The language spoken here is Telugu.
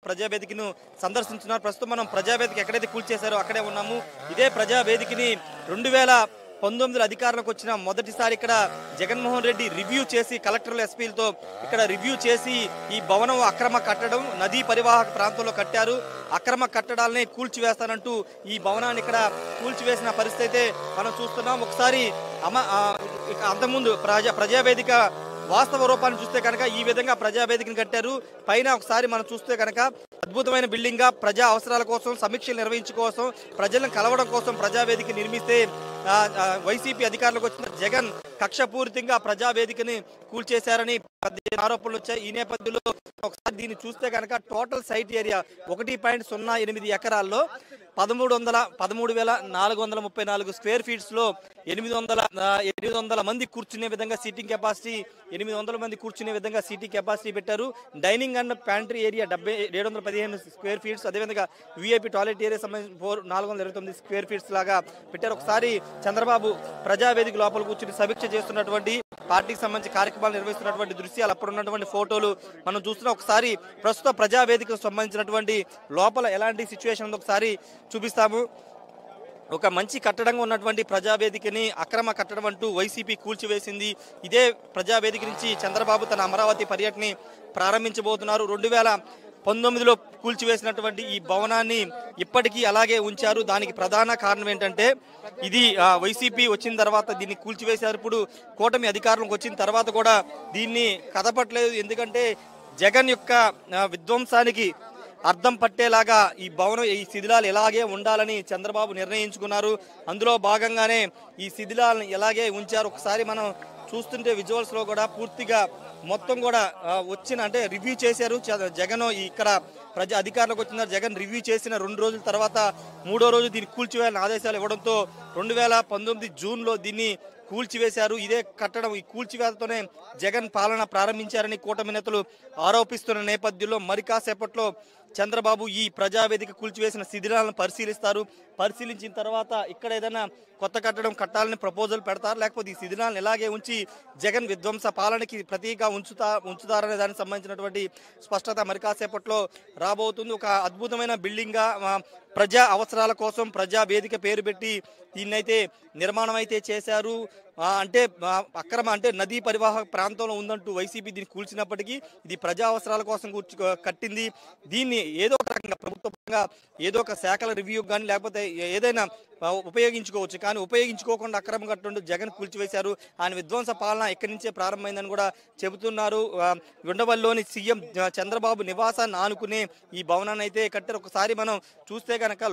ప్రజావేదికను సందర్శించున్నారు. ప్రస్తుతం మనం ప్రజావేదిక ఎక్కడైతే కూల్చేశారో అక్కడే ఉన్నాము. ఇదే ప్రజావేదికని 2019 అధికారంలోకి వచ్చిన మొదటిసారి ఇక్కడ జగన్మోహన్ రెడ్డి రివ్యూ చేసి కలెక్టర్లు ఎస్పీలతో ఇక్కడ రివ్యూ చేసి ఈ భవనం అక్రమ కట్టడం నదీ పరివాహక ప్రాంతంలో కట్టారు, అక్రమ కట్టడాలని కూల్చివేస్తానంటూ ఈ భవనాన్ని ఇక్కడ కూల్చివేసిన పరిస్థితి అయితే మనం చూస్తున్నాం. ఒకసారి అంతకుముందు ప్రజావేదిక వాస్తవ రూపాన్ని చూస్తే కనుక ఈ విధంగా ప్రజావేదికను కట్టారు. పైన ఒకసారి మనం చూస్తే కనుక అద్భుతమైన బిల్డింగ్ గా ప్రజా అవసరాల కోసం సమీక్షలు నిర్వహించుకోసం ప్రజలను కలవడం కోసం ప్రజావేదిక నిర్మిస్తే వైసీపీ అధికారులకు వచ్చిన జగన్ కక్షపూరితంగా ప్రజావేదికని కూల్చేశారని ఆరోపణలు వచ్చాయి. ఈ నేపథ్యంలో ఒకసారి దీన్ని చూస్తే కనుక టోటల్ సైట్ ఏరియా 1.08 ఎకరాల్లో 13,434 స్క్వేర్ ఫీట్స్ లో 800 మంది కూర్చునే విధంగా సీటింగ్ కెపాసిటీ 800 మంది కూర్చునే విధంగా సీటింగ్ కెపాసిటీ పెట్టారు. Dining and pantry area 715 square feets, అదేవిధంగా విఐపి టాయిలెట్ ఏరియా సంబంధించి 429 స్క్వేర్ ఫీట్స్ లాగా పెట్టారు. ఒకసారి చంద్రబాబు ప్రజావేదిక లోపల కూర్చుని సమీక్ష చేస్తున్నటువంటి పార్టీకి సంబంధించి కార్యక్రమాలు నిర్వహిస్తున్నటువంటి దృశ్యాలు, అప్పుడు ఉన్నటువంటి ఫోటోలు మనం చూస్తున్నాం. ఒకసారి ప్రస్తుత ప్రజావేదికకు సంబంధించినటువంటి లోపల ఎలాంటి సిచ్యువేషన్ ఉందో ఒకసారి చూపిస్తాము. ఒక మంచి కట్టడంగా ఉన్నటువంటి ప్రజావేదికని అక్రమ కట్టడం అంటూ వైసీపీ కూల్చివేసింది. ఇదే ప్రజావేదిక నుంచి చంద్రబాబు తన అమరావతి పర్యటనని ప్రారంభించబోతున్నారు. 2019లో కూల్చివేసినటువంటి ఈ భవనాన్ని ఇప్పటికీ అలాగే ఉంచారు. దానికి ప్రధాన కారణం ఏంటంటే ఇది వైసీపీ వచ్చిన తర్వాత దీన్ని కూల్చివేశారు. ఇప్పుడు కూటమి అధికారంలోకి వచ్చిన తర్వాత కూడా దీన్ని కదపట్లేదు. ఎందుకంటే జగన్ యొక్క విధ్వంసానికి అర్థం పట్టేలాగా ఈ భవనం ఈ శిథిలాలు ఎలాగే ఉండాలని చంద్రబాబు నిర్ణయించుకున్నారు. అందులో భాగంగానే ఈ శిథిలాలను ఎలాగే ఉంచారు. ఒకసారి మనం చూస్తుంటే విజువల్స్ లో కూడా పూర్తిగా మొత్తం కూడా అంటే రివ్యూ చేశారు జగన్. ఇక్కడ అధికారులకు వచ్చిన జగన్ రివ్యూ చేసిన 2 రోజుల తర్వాత 3వ రోజు దీన్ని కూల్చివేయాలని ఆదేశాలు ఇవ్వడంతో 2019 జూన్లో దీన్ని కూల్చివేశారు. ఇదే కట్టడం ఈ కూల్చివేతతోనే జగన్ పాలన ప్రారంభించారని కూటమి నేతలు ఆరోపిస్తున్న నేపథ్యంలో మరి కాసేపట్లో చంద్రబాబు ఈ ప్రజావేదిక కూల్చివేసిన శిథిలాలను పరిశీలిస్తారు. పరిశీలించిన తర్వాత ఇక్కడ ఏదైనా కొత్త కట్టడం కట్టాలని ప్రపోజల్ పెడతారు, లేకపోతే ఈ శిథిలాలను ఇలాగే ఉంచి జగన్ విధ్వంస పాలనకి ప్రతీకగా ఉంచుతారనే దానికి సంబంధించినటువంటి స్పష్టత మరి కాసేపట్లో రాబోతుంది. ఒక అద్భుతమైన బిల్డింగ్ గా ప్రజా అవసరాల కోసం ప్రజా వేదిక పేరు పెట్టి దీన్నైతే నిర్మాణం అయితే చేశారు. అంటే అంటే నదీ పరివాహక ప్రాంతంలో ఉందంటూ వైసీపీ దీన్ని కూల్చినప్పటికీ ఇది ప్రజా అవసరాల కోసం కట్టింది. దీన్ని ఏదో ఒక రకంగా ప్రభుత్వంగా ఏదో ఒక శాఖల రివ్యూ కానీ లేకపోతే ఏదైనా ఉపయోగించుకోవచ్చు, కానీ ఉపయోగించుకోకుండా అక్రమం కట్టుంటూ జగన్ కూల్చివేశారు. ఆయన విధ్వంస పాలన ఇక్కడి నుంచే ప్రారంభమైందని కూడా చెబుతున్నారు. ఉండవల్లిలోని సీఎం చంద్రబాబు నివాసాన్ని ఆనుకునే ఈ భవనాన్ని అయితే కట్టారు. ఒకసారి మనం చూస్తే కనుక